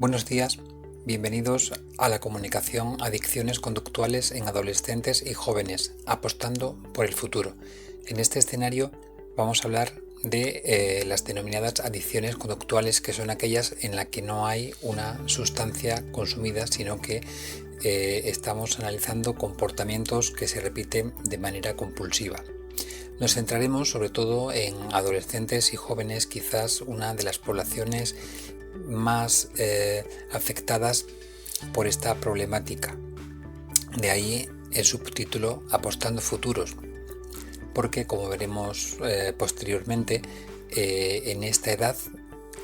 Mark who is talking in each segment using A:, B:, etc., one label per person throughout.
A: Buenos días, bienvenidos a la comunicación Adicciones conductuales en adolescentes y jóvenes, apostando por el futuro. En este escenario vamos a hablar de las denominadas adicciones conductuales, que son aquellas en las que no hay una sustancia consumida, sino que estamos analizando comportamientos que se repiten de manera compulsiva. Nos centraremos sobre todo en adolescentes y jóvenes, quizás una de las poblaciones más afectadas por esta problemática. De ahí el subtítulo Apostando Futuros, porque como veremos posteriormente, en esta edad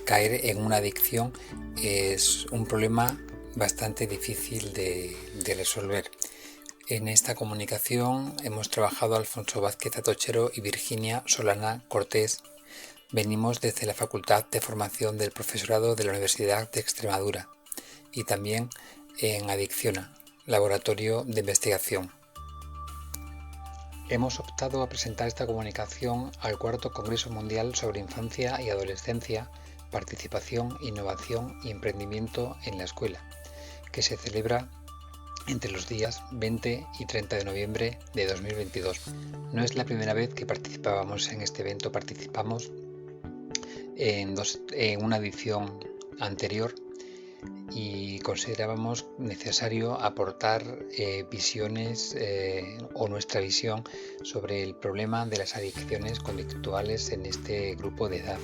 A: caer en una adicción es un problema bastante difícil de resolver. En esta comunicación hemos trabajado Alfonso Vázquez Atochero y Virginia Solana Cortés. Venimos desde la Facultad de Formación del Profesorado de la Universidad de Extremadura y también en Adicciona, laboratorio de investigación. Hemos optado a presentar esta comunicación al cuarto Congreso Mundial sobre Infancia y Adolescencia, Participación, Innovación y Emprendimiento en la Escuela, que se celebra entre los días 20 y 30 de noviembre de 2022. No es la primera vez que participábamos en este evento, participamos en una edición anterior y considerábamos necesario aportar visiones o nuestra visión sobre el problema de las adicciones conductuales en este grupo de edad.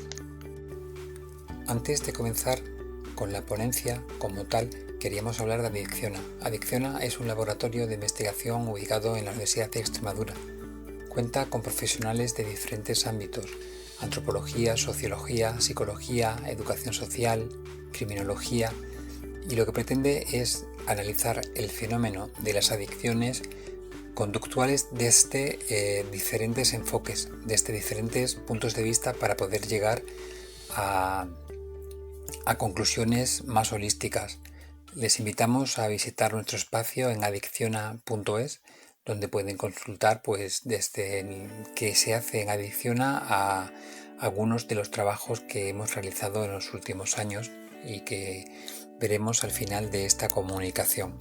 A: Antes de comenzar con la ponencia como tal, queríamos hablar de Adicciona. Adicciona es un laboratorio de investigación ubicado en la Universidad de Extremadura. Cuenta con profesionales de diferentes ámbitos: antropología, sociología, psicología, educación social, criminología, y lo que pretende es analizar el fenómeno de las adicciones conductuales desde diferentes enfoques, desde diferentes puntos de vista, para poder llegar a conclusiones más holísticas. Les invitamos a visitar nuestro espacio en adicciona.es, donde pueden consultar pues desde qué se hace en Adicciona a algunos de los trabajos que hemos realizado en los últimos años y que veremos al final de esta comunicación.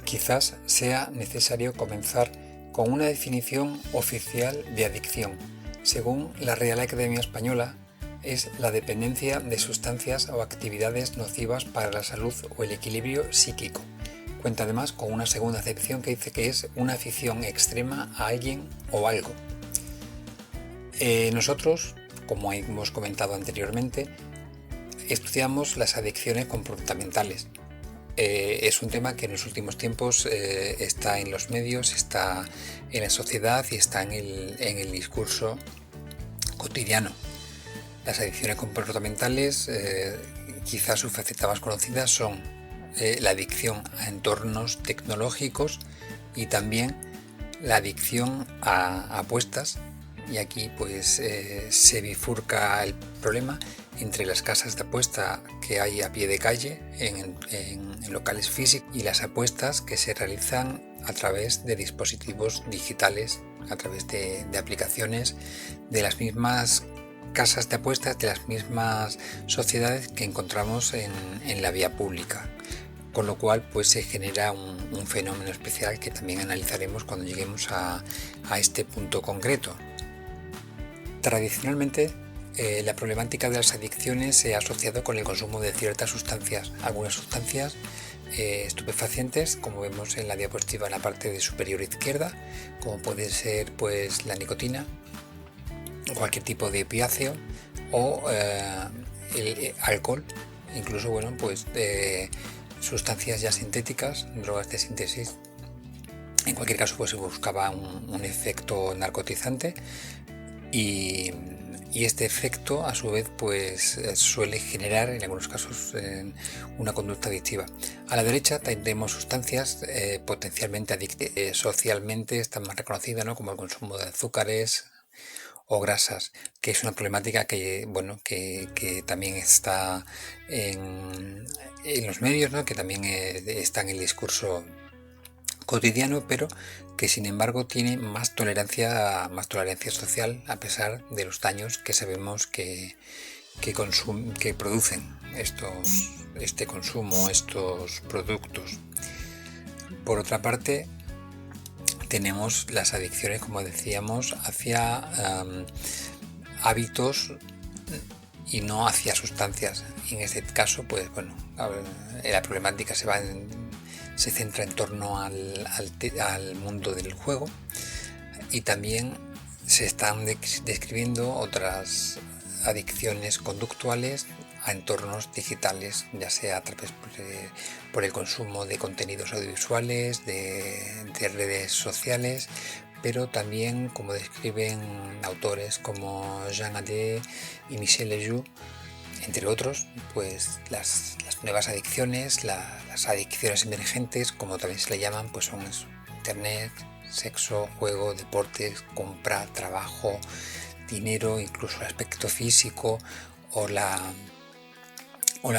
A: Quizás sea necesario comenzar con una definición oficial de adicción. Según la Real Academia Española, es la dependencia de sustancias o actividades nocivas para la salud o el equilibrio psíquico. Cuenta además con una segunda acepción que dice que es una afición extrema a alguien o algo. Nosotros, como hemos comentado anteriormente, estudiamos las adicciones comportamentales. Es un tema que en los últimos tiempos está en los medios, está en la sociedad y está en el discurso cotidiano. Las adicciones comportamentales, quizás su faceta más conocida son la adicción a entornos tecnológicos y también la adicción a apuestas, y aquí pues se bifurca el problema entre las casas de apuesta que hay a pie de calle en locales físicos y las apuestas que se realizan a través de dispositivos digitales, a través de aplicaciones de las mismas casas de apuestas, de las mismas sociedades que encontramos en la vía pública, con lo cual pues se genera un fenómeno especial que también analizaremos cuando lleguemos a este punto concreto. Tradicionalmente, la problemática de las adicciones se ha asociado con el consumo de ciertas sustancias, algunas sustancias estupefacientes, como vemos en la diapositiva en la parte superior izquierda, como puede ser pues la nicotina, cualquier tipo de opiáceo o el alcohol, incluso sustancias ya sintéticas, drogas de síntesis. En cualquier caso pues se buscaba un efecto narcotizante y este efecto a su vez pues suele generar en algunos casos una conducta adictiva. A la derecha tenemos sustancias potencialmente adictivas, socialmente están más reconocidas, ¿no?, como el consumo de azúcares o grasas, que es una problemática que también está en los medios, ¿no?, que también está en el discurso cotidiano, pero que sin embargo tiene más tolerancia social, a pesar de los daños que sabemos que que producen este consumo, estos productos. Por otra parte, tenemos las adicciones, como decíamos, hacia hábitos y no hacia sustancias. Y en este caso, pues bueno, la problemática se centra en torno al mundo del juego, y también se están describiendo otras adicciones conductuales a entornos digitales, ya sea a través por el consumo de contenidos audiovisuales, de redes sociales, pero también, como describen autores como Jean Adé y Michel Lejoux, entre otros, pues las nuevas adicciones, las adicciones emergentes, como también se le llaman, pues son eso: internet, sexo, juego, deportes, compra, trabajo, dinero, incluso el aspecto físico o la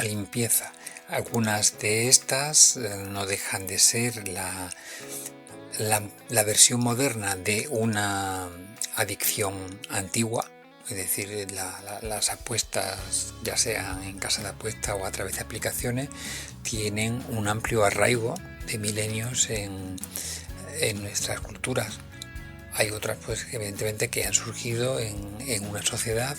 A: limpieza. Algunas de estas no dejan de ser la versión moderna de una adicción antigua, es decir, las apuestas, ya sean en casa de apuestas o a través de aplicaciones, tienen un amplio arraigo de milenios en nuestras culturas. Hay otras, pues evidentemente, que han surgido en una sociedad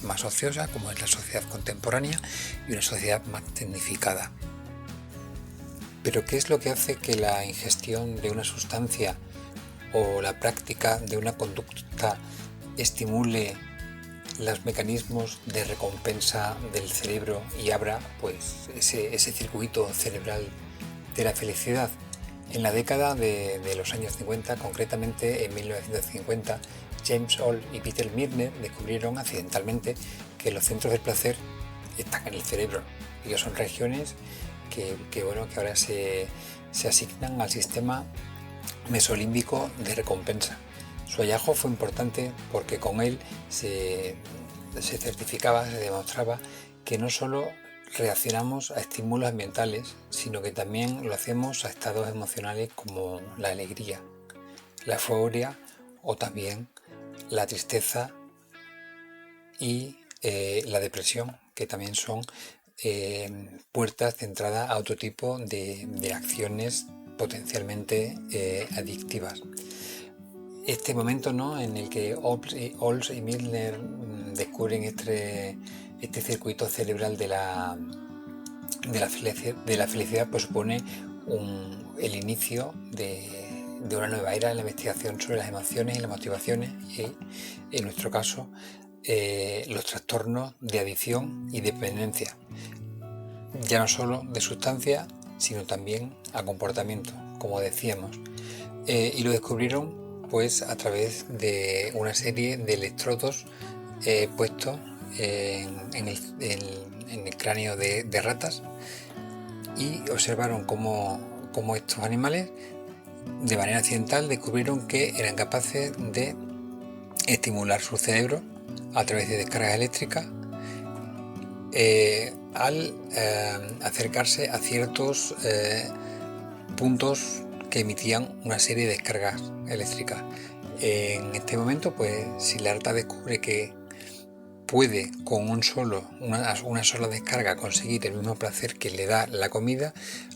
A: más ociosa, como es la sociedad contemporánea, y una sociedad más tecnificada. Pero ¿qué es lo que hace que la ingestión de una sustancia o la práctica de una conducta estimule los mecanismos de recompensa del cerebro y abra pues ese circuito cerebral de la felicidad? En la década de los años 50, concretamente en 1950, James Hall y Peter Milner descubrieron accidentalmente que los centros del placer están en el cerebro. Ellos son regiones que ahora se asignan al sistema mesolímbico de recompensa. Su hallazgo fue importante porque con él se demostraba que no solo reaccionamos a estímulos ambientales, sino que también lo hacemos a estados emocionales como la alegría, la euforia o también la tristeza y la depresión, que también son puertas de entrada a otro tipo de acciones potencialmente adictivas. Este momento, ¿no?, en el que Ols y Milner descubren este circuito cerebral de la felicidad, pues supone el inicio de una nueva era en la investigación sobre las emociones y las motivaciones, y en nuestro caso los trastornos de adicción y dependencia, ya no solo de sustancias, sino también a comportamiento, como decíamos, y lo descubrieron pues a través de una serie de electrodos puestos en el cráneo de ratas, y observaron cómo estos animales, de manera accidental, descubrieron que eran capaces de estimular su cerebro a través de descargas eléctricas al acercarse a ciertos puntos que emitían una serie de descargas eléctricas. En este momento, pues si la rata descubre que puede con una sola descarga conseguir el mismo placer que le da la comida,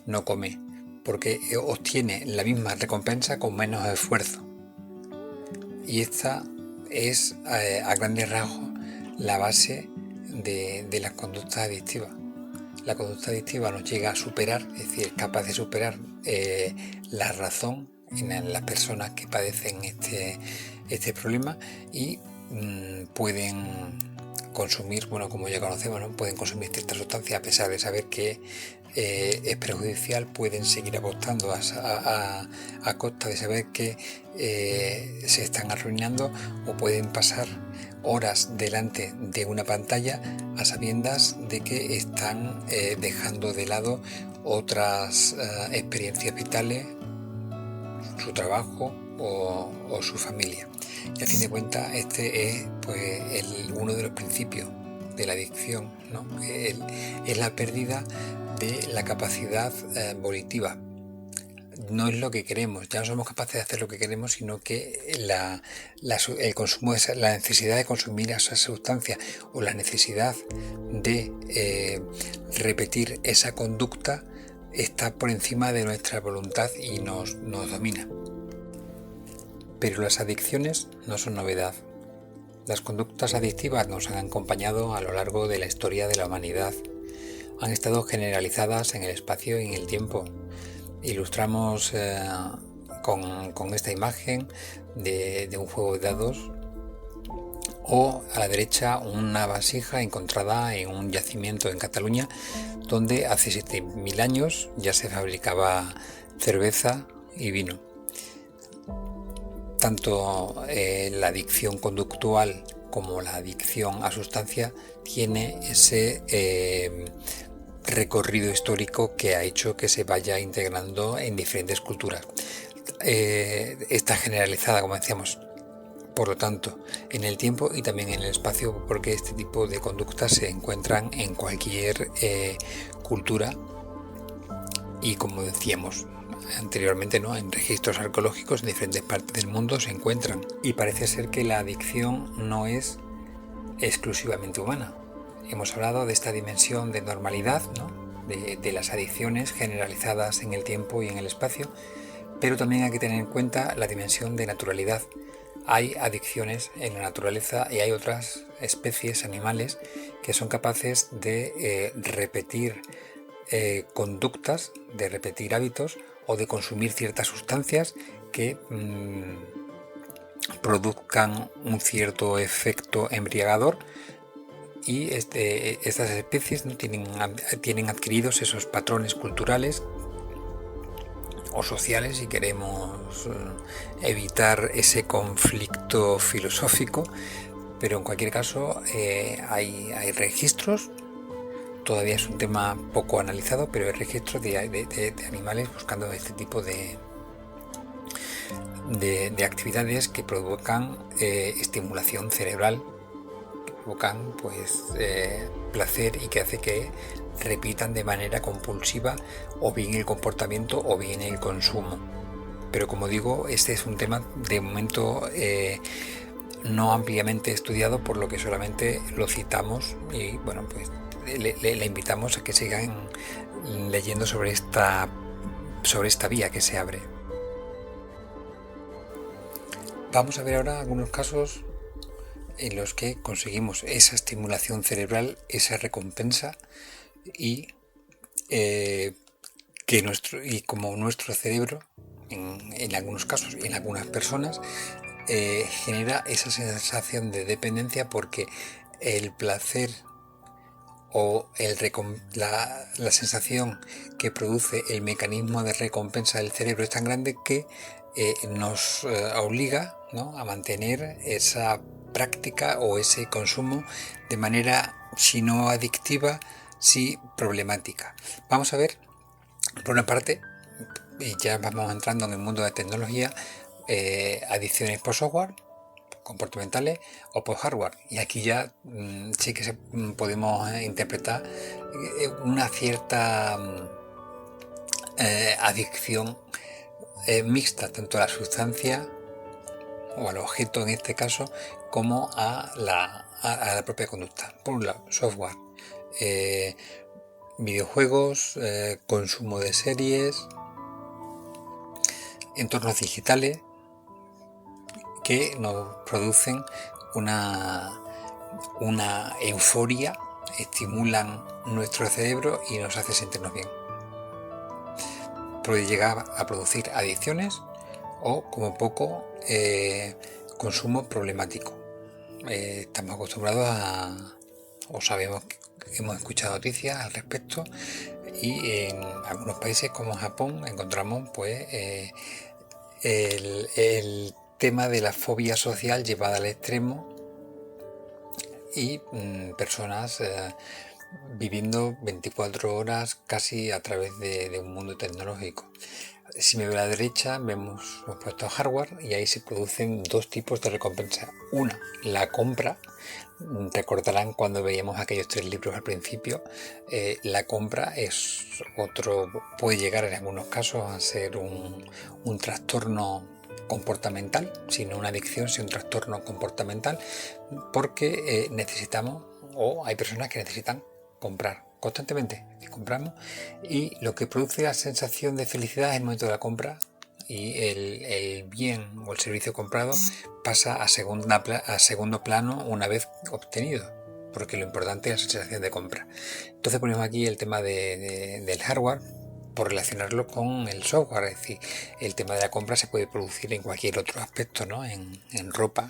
A: no come, porque obtiene la misma recompensa con menos esfuerzo. Y esta es a grandes rasgos la base de las conductas adictivas. La conducta adictiva nos llega a superar, es decir, es capaz de superar la razón en las personas que padecen este problema, y pueden consumir, como ya conocemos, ¿no?, pueden consumir ciertas sustancias a pesar de saber que es perjudicial. Pueden seguir apostando a costa de saber que se están arruinando, o pueden pasar horas delante de una pantalla a sabiendas de que están dejando de lado otras experiencias vitales, su trabajo o su familia. Y a fin de cuentas, este es pues uno de los principios de la adicción, ¿no? Es la pérdida de la capacidad volitiva, no es lo que queremos, ya no somos capaces de hacer lo que queremos, sino que el consumo, la necesidad de consumir esa sustancia o la necesidad de repetir esa conducta está por encima de nuestra voluntad y nos domina. Pero las adicciones no son novedad. Las conductas adictivas nos han acompañado a lo largo de la historia de la humanidad. Han estado generalizadas en el espacio y en el tiempo. Ilustramos con esta imagen de un juego de dados, o a la derecha una vasija encontrada en un yacimiento en Cataluña, donde hace 7.000 años ya se fabricaba cerveza y vino. Tanto la adicción conductual como la adicción a sustancia tiene ese recorrido histórico que ha hecho que se vaya integrando en diferentes culturas. Está generalizada, como decíamos, por lo tanto, en el tiempo y también en el espacio, porque este tipo de conductas se encuentran en cualquier cultura y, como decíamos anteriormente, ¿no?, en registros arqueológicos en diferentes partes del mundo se encuentran. Y parece ser que la adicción no es exclusivamente humana. Hemos hablado de esta dimensión de normalidad, ¿no?, de las adicciones generalizadas en el tiempo y en el espacio, pero también hay que tener en cuenta la dimensión de naturalidad. Hay adicciones en la naturaleza y hay otras especies animales que son capaces de repetir conductas, de repetir hábitos o de consumir ciertas sustancias que produzcan un cierto efecto embriagador, y estas especies no tienen adquiridos esos patrones culturales o sociales, si queremos evitar ese conflicto filosófico, pero en cualquier caso hay registros. Todavía es un tema poco analizado, pero hay registros de animales buscando este tipo de actividades que provocan estimulación cerebral, que provocan placer y que hace que repitan de manera compulsiva o bien el comportamiento o bien el consumo. Pero como digo, este es un tema de momento no ampliamente estudiado, por lo que solamente lo citamos y bueno, pues le invitamos a que sigan leyendo sobre esta vía que se abre. Vamos a ver ahora algunos casos en los que conseguimos esa estimulación cerebral, esa recompensa, y como nuestro cerebro en algunos casos y en algunas personas genera esa sensación de dependencia, porque el placer o la sensación que produce el mecanismo de recompensa del cerebro es tan grande que nos obliga, ¿no?, a mantener esa práctica o ese consumo de manera, si no adictiva, sí problemática. Vamos a ver, por una parte, y ya vamos entrando en el mundo de la tecnología, adicciones por software, comportamentales, o por hardware, y aquí ya sí que podemos interpretar una cierta adicción mixta, tanto a la sustancia o al objeto en este caso, como a la propia conducta. Por un lado, software, videojuegos, consumo de series, entornos digitales que nos producen una euforia, estimulan nuestro cerebro y nos hace sentirnos bien. Puede llegar a producir adicciones o, como poco, consumo problemático. Estamos acostumbrados o sabemos que hemos escuchado noticias al respecto, y en algunos países como Japón encontramos el tema de la fobia social llevada al extremo, y personas viviendo 24 horas casi a través de un mundo tecnológico. Si me veo a la derecha, hemos puesto hardware y ahí se producen dos tipos de recompensa. Una, la compra. Recordarán cuando veíamos aquellos 3 libros al principio, la compra es otro, puede llegar en algunos casos a ser un trastorno comportamental, si no una adicción, sino un trastorno comportamental, porque necesitamos, o hay personas que necesitan comprar constantemente, y compramos, y lo que produce la sensación de felicidad es el momento de la compra, y el bien o el servicio comprado pasa a segundo plano una vez obtenido, porque lo importante es la sensación de compra. Entonces ponemos aquí el tema del hardware por relacionarlo con el software, es decir, el tema de la compra se puede producir en cualquier otro aspecto, ¿no? En ropa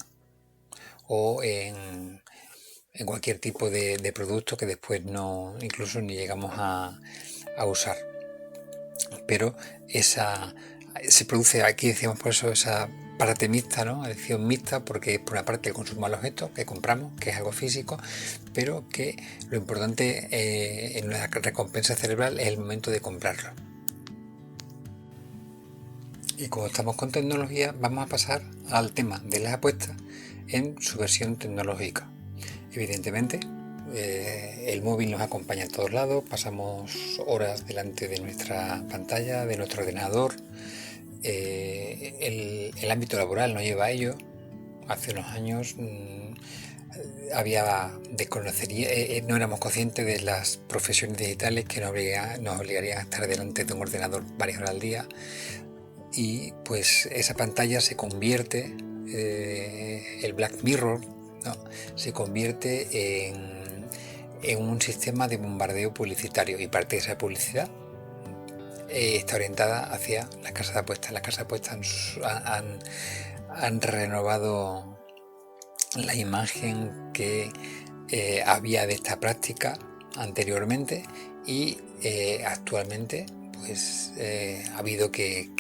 A: o en cualquier tipo de producto que después no, incluso ni llegamos a usar. Pero se produce aquí, decíamos por eso, esa parte mixta, ¿no? Adicción mixta, porque es por una parte el consumo al objeto que compramos, que es algo físico, pero que lo importante en la recompensa cerebral es el momento de comprarlo. Y como estamos con tecnología, vamos a pasar al tema de las apuestas en su versión tecnológica. Evidentemente, el móvil nos acompaña a todos lados, pasamos horas delante de nuestra pantalla, de nuestro ordenador. El ámbito laboral nos lleva a ello. Hace unos años no éramos conscientes de las profesiones digitales que nos obligarían a estar delante de un ordenador varias horas al día, y pues esa pantalla se convierte, el Black Mirror, ¿no? Se convierte en un sistema de bombardeo publicitario, y parte de esa publicidad está orientada hacia las casas de apuestas. Las casas de apuestas han renovado la imagen que había de esta práctica anteriormente, y actualmente pues ha habido que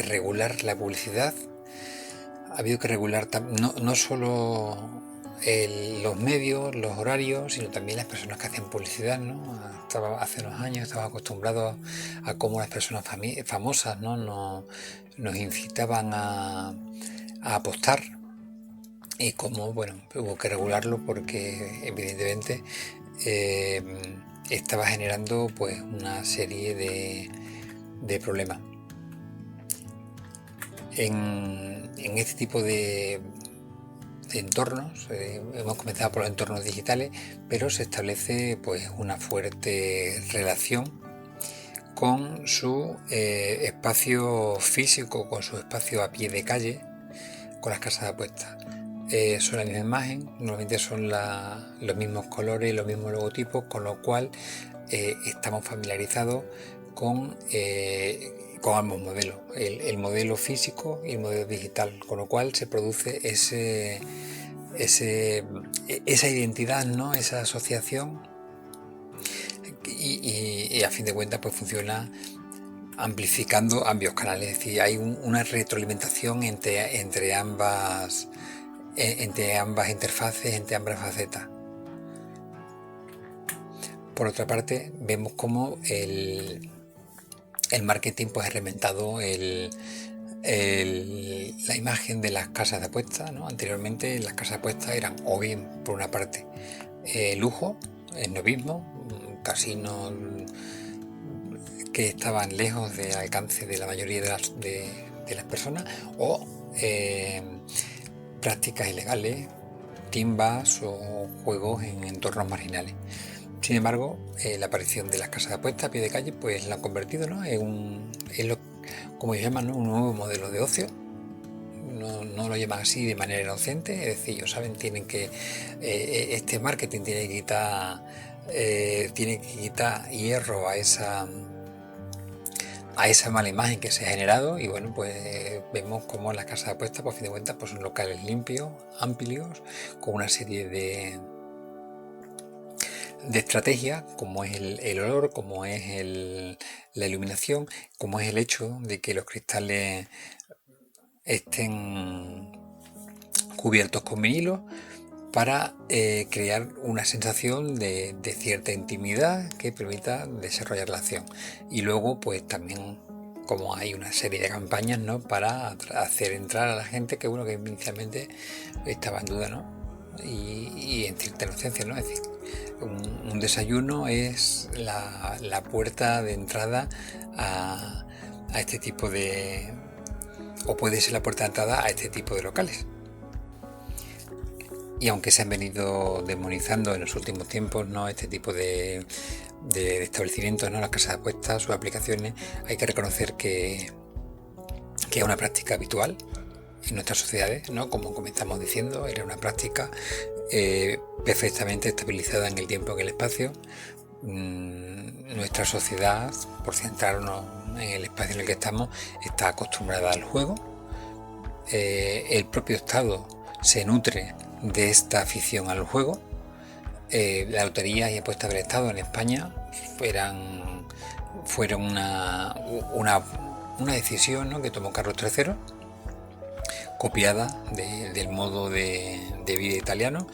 A: regular la publicidad, ha habido que regular no solo los medios, los horarios, sino también las personas que hacen publicidad, ¿no? Hace unos años estaba acostumbrado a cómo las personas famosas, ¿no? nos incitaban a apostar, y cómo, bueno, hubo que regularlo porque evidentemente estaba generando pues una serie de problemas. En este tipo de entornos, hemos comenzado por los entornos digitales, pero se establece pues una fuerte relación con su espacio físico, con su espacio a pie de calle, con las casas de apuestas. Son la misma imagen, normalmente son los mismos colores, los mismos logotipos, con lo cual estamos familiarizados con ambos modelos, el modelo físico y el modelo digital, con lo cual se produce esa identidad, ¿no? Esa asociación, y a fin de cuentas pues funciona amplificando ambos canales, es decir, hay una retroalimentación entre ambas interfaces, entre ambas facetas. Por otra parte, vemos cómo el marketing pues ha reinventado la imagen de las casas de apuestas, ¿no? Anteriormente las casas de apuestas eran, o bien por una parte, lujo, esnovismo, casinos que estaban lejos del alcance de la mayoría de las personas, o prácticas ilegales, timbas o juegos en entornos marginales. Sin embargo, la aparición de las casas de apuestas a pie de calle pues la han convertido, ¿no? Como ellos llaman, ¿no? Un nuevo modelo de ocio. No lo llaman así de manera inocente, es decir, ellos saben, tienen que este marketing tiene que quitar hierro a esa mala imagen que se ha generado. Y bueno, pues vemos como las casas de apuestas, por fin de cuentas, pues son locales limpios, amplios, con una serie de estrategias, como es el olor, como es la iluminación, como es el hecho de que los cristales estén cubiertos con vinilo, para crear una sensación de cierta intimidad que permita desarrollar la acción. Y luego pues también como hay una serie de campañas, ¿no?, para hacer entrar a la gente que inicialmente estaba en duda, ¿no?, y en cierta inocencia, ¿no? Es decir, un desayuno es la puerta de entrada a este tipo de... o puede ser la puerta de entrada a este tipo de locales. Y aunque se han venido demonizando en los últimos tiempos, ¿no?, este tipo de establecimientos, ¿no?, las casas de apuestas, sus aplicaciones, hay que reconocer que es una práctica habitual en nuestras sociedades, ¿no? Como comenzamos diciendo, era una práctica perfectamente estabilizada en el tiempo y en el espacio. Nuestra sociedad, por centrarnos en el espacio en el que estamos, está acostumbrada al juego. El propio Estado se nutre de esta afición al juego. Las loterías y apuestas del Estado en España fueron una decisión, ¿no?, que tomó Carlos III, copiada del modo de vida italiano,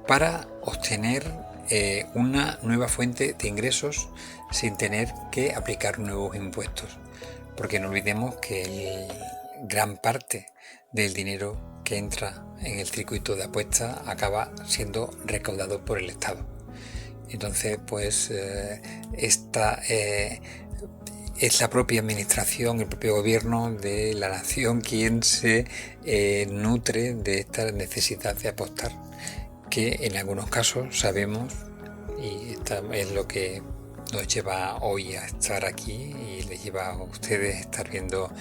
A: para obtener una nueva fuente de ingresos sin tener que aplicar nuevos impuestos. Porque no olvidemos que gran parte del dinero que entra en el circuito de apuestas acaba siendo recaudado por el Estado. Entonces, pues esta es la propia administración, el propio gobierno de la nación quien se nutre de esta necesidad de apostar, que en algunos casos sabemos, y es lo que nos lleva hoy a estar aquí y les lleva a ustedes a estar viendo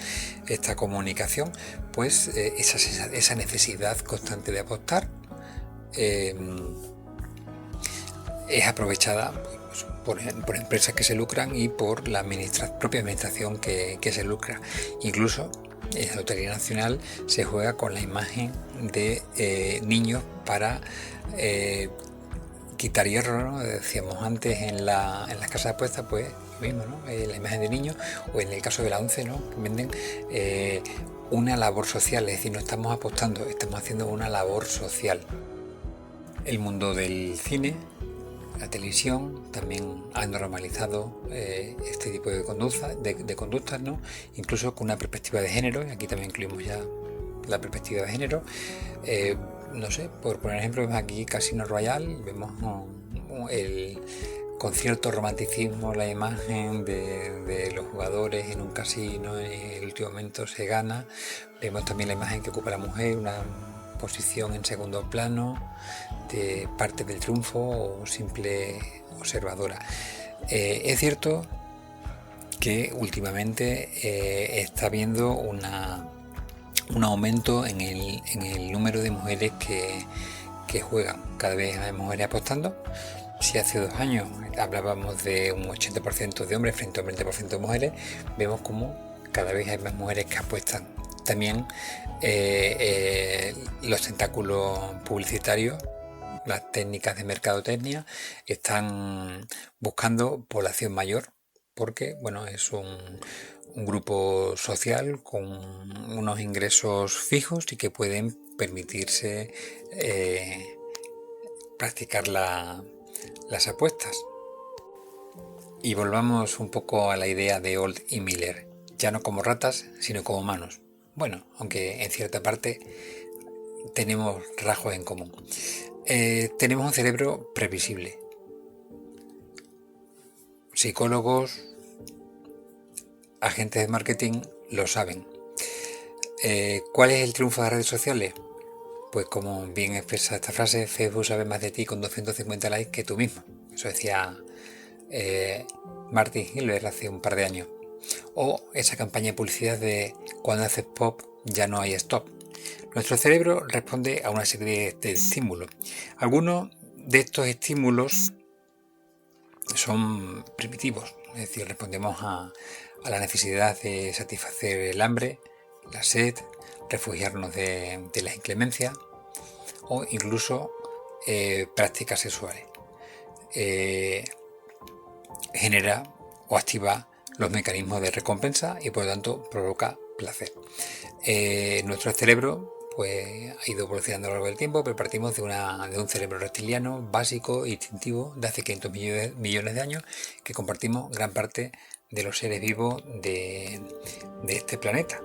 A: esta comunicación, pues esa necesidad constante de apostar es aprovechada por empresas que se lucran y por la propia administración que se lucra. Incluso en la Lotería Nacional se juega con la imagen de niños para quitar hierro, ¿no? Decíamos antes en las casas de apuestas, pues lo mismo, ¿no? La imagen de niños, o en el caso de la ONCE, ¿no?, venden una labor social, es decir, no estamos apostando, estamos haciendo una labor social. El mundo del cine, la televisión, también ha normalizado este tipo de conductas, ¿no?, incluso con una perspectiva de género, y aquí también incluimos ya la perspectiva de género. No sé, por poner ejemplo, vemos aquí Casino Royale, vemos con cierto romanticismo la imagen de los jugadores en un casino, en el último momento se gana. Vemos también la imagen que ocupa la mujer, una posición en segundo plano, de parte del triunfo o simple observadora. Es cierto que últimamente está habiendo un aumento en el número de mujeres que juegan. Cada vez hay mujeres apostando. Si hace 2 años hablábamos de un 80% de hombres frente a un 20% de mujeres, vemos como cada vez hay más mujeres que apuestan. También los tentáculos publicitarios, las técnicas de mercadotecnia, están buscando población mayor, porque es un grupo social con unos ingresos fijos y que pueden permitirse practicar las apuestas. Y volvamos un poco a la idea de Old y Miller, ya no como ratas, sino como humanos. Bueno, aunque en cierta parte tenemos rasgos en común. Tenemos un cerebro previsible. Psicólogos, agentes de marketing lo saben. ¿Cuál es el triunfo de las redes sociales? Pues como bien expresa esta frase, Facebook sabe más de ti con 250 likes que tú mismo. Eso decía Martin Hiller hace un par de años. O esa campaña de publicidad de cuando haces pop ya no hay stop. Nuestro cerebro responde a una serie de estímulos. Algunos de estos estímulos son primitivos, es decir, respondemos a la necesidad de satisfacer el hambre, la sed, refugiarnos de las inclemencias o incluso prácticas sexuales. Genera o activa los mecanismos de recompensa y por lo tanto provoca placer. Nuestro cerebro pues ha ido evolucionando a lo largo del tiempo, pero partimos de un cerebro reptiliano básico e instintivo de hace 500 millones de años que compartimos gran parte de los seres vivos de este planeta.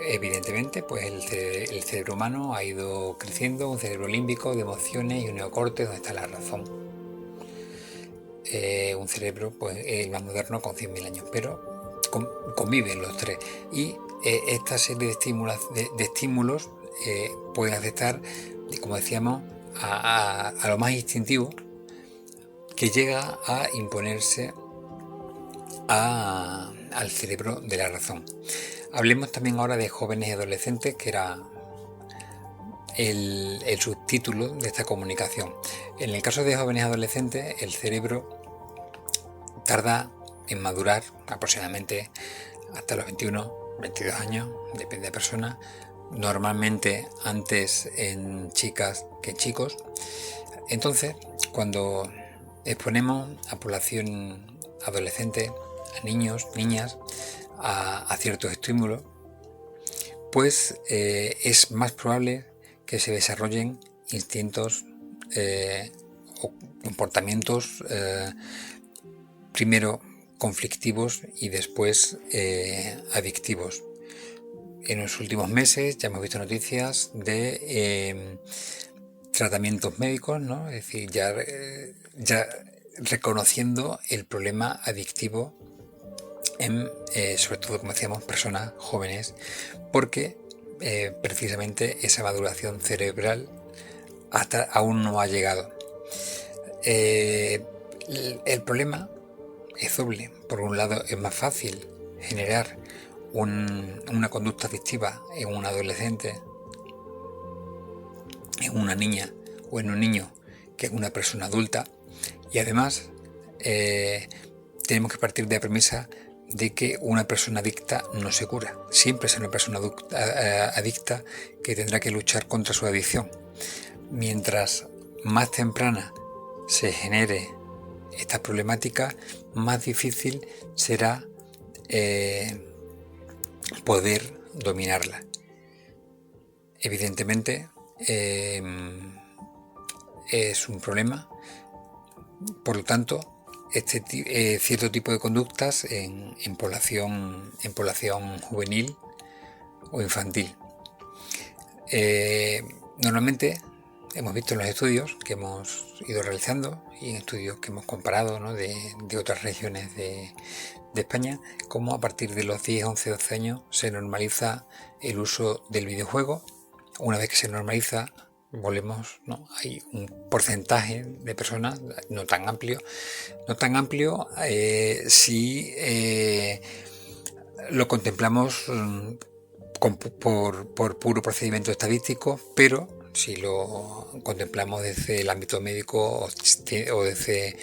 A: Evidentemente, pues el cerebro humano ha ido creciendo, un cerebro límbico de emociones y un neocórtex donde está la razón. Un cerebro, pues el más moderno con 100.000 años, pero conviven los tres. Y esta serie de estímulos pueden afectar, como decíamos, a lo más instintivo, que llega a imponerse al cerebro de la razón. Hablemos también ahora de jóvenes y adolescentes, que era el subtítulo de esta comunicación. En el caso de jóvenes y adolescentes, el cerebro tarda en madurar aproximadamente hasta los 21, 22 años, depende de la persona, normalmente antes en chicas que en chicos. Entonces, cuando exponemos a población adolescente, a niños, niñas, a ciertos estímulos, pues es más probable que se desarrollen instintos o comportamientos primero conflictivos y después adictivos. En los últimos meses ya hemos visto noticias de tratamientos médicos, ¿no? Es decir, ya reconociendo el problema adictivo en, sobre todo, como decíamos, personas jóvenes, porque precisamente esa maduración cerebral hasta aún no ha llegado. El problema es doble. Por un lado, es más fácil generar una conducta adictiva en un adolescente, en una niña o en un niño que en una persona adulta, y además tenemos que partir de la premisa de que una persona adicta no se cura. Siempre es una persona adicta que tendrá que luchar contra su adicción. Mientras más temprana se genere esta problemática, más difícil será poder dominarla. Evidentemente es un problema, por lo tanto, cierto tipo de conductas en población juvenil o infantil. Normalmente hemos visto en los estudios que hemos ido realizando y en estudios que hemos comparado, ¿no?, de otras regiones de España, cómo a partir de los 10, 11, 12 años se normaliza el uso del videojuego. Una vez que se normaliza, volvemos, ¿no?, hay un porcentaje de personas no tan amplio si lo contemplamos por puro procedimiento estadístico, pero si lo contemplamos desde el ámbito médico o desde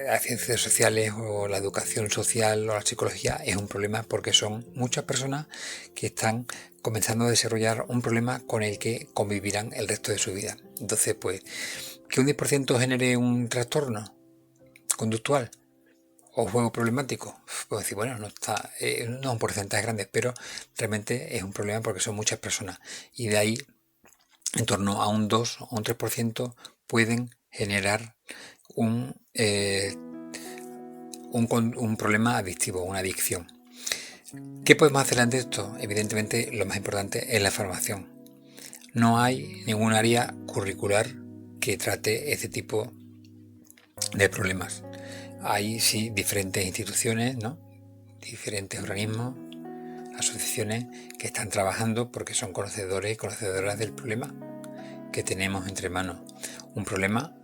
A: las ciencias sociales o la educación social o la psicología, es un problema porque son muchas personas que están comenzando a desarrollar un problema con el que convivirán el resto de su vida. Entonces, pues, que un 10% genere un trastorno conductual o juego problemático, pues decir, bueno, no es un porcentaje grande, pero realmente es un problema porque son muchas personas, y de ahí en torno a un 2 o un 3% pueden generar un problema adictivo, una adicción. ¿Qué podemos hacer ante esto? Evidentemente, lo más importante es la formación. No hay ningún área curricular que trate este tipo de problemas. Hay sí diferentes instituciones, ¿no?, diferentes organismos, asociaciones que están trabajando porque son conocedores y conocedoras del problema que tenemos entre manos. Un problema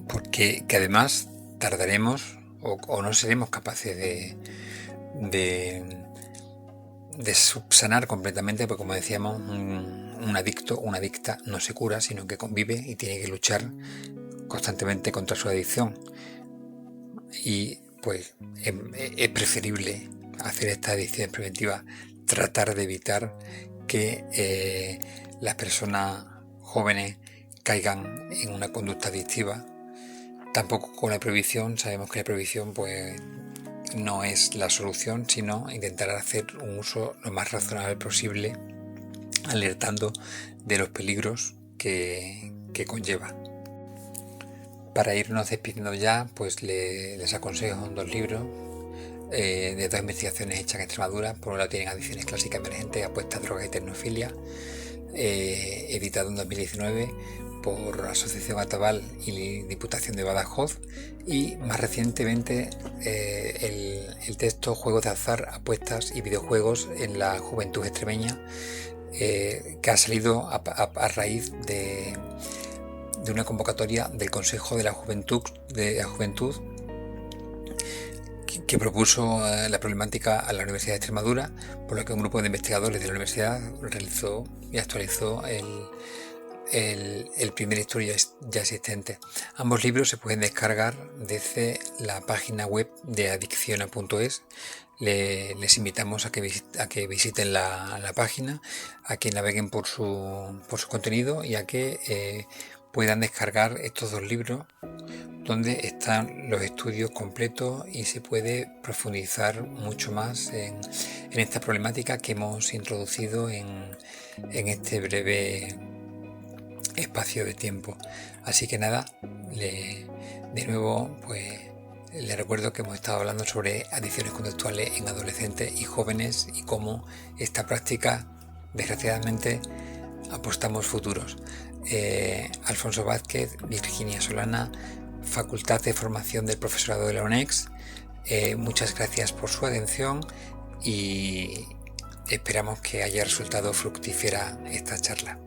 A: porque que además tardaremos o no seremos capaces de subsanar completamente, porque como decíamos, un adicto, una adicta no se cura, sino que convive y tiene que luchar constantemente contra su adicción. Y pues es preferible hacer estas adicciones preventivas, tratar de evitar que las personas jóvenes caigan en una conducta adictiva. Tampoco con la prohibición. Sabemos que la prohibición pues no es la solución, sino intentar hacer un uso lo más razonable posible, alertando de los peligros que conlleva. Para irnos despidiendo ya, pues les aconsejo 2 libros de 2 investigaciones hechas en Extremadura. Por un lado tienen Adicciones clásicas emergentes, apuestas, drogas y tecnofilia, editado en 2019 por Asociación Atabal y Diputación de Badajoz, y más recientemente el texto Juegos de azar, apuestas y videojuegos en la juventud extremeña, que ha salido a raíz de una convocatoria del Consejo de la Juventud, que propuso la problemática a la Universidad de Extremadura, por lo que un grupo de investigadores de la universidad realizó y actualizó el primer estudio ya existente. Ambos libros se pueden descargar desde la página web de adicciona.es. Les invitamos a que visiten la página, a que naveguen por su contenido y a que puedan descargar estos 2 libros, donde están los estudios completos y se puede profundizar mucho más en esta problemática que hemos introducido en este breve espacio de tiempo. Así que nada, de nuevo pues les recuerdo que hemos estado hablando sobre adicciones conductuales en adolescentes y jóvenes y cómo esta práctica, desgraciadamente, apostamos futuros. Alfonso Vázquez, Virginia Solana, Facultad de Formación del Profesorado de la UNEX. Muchas gracias por su atención y esperamos que haya resultado fructífera esta charla.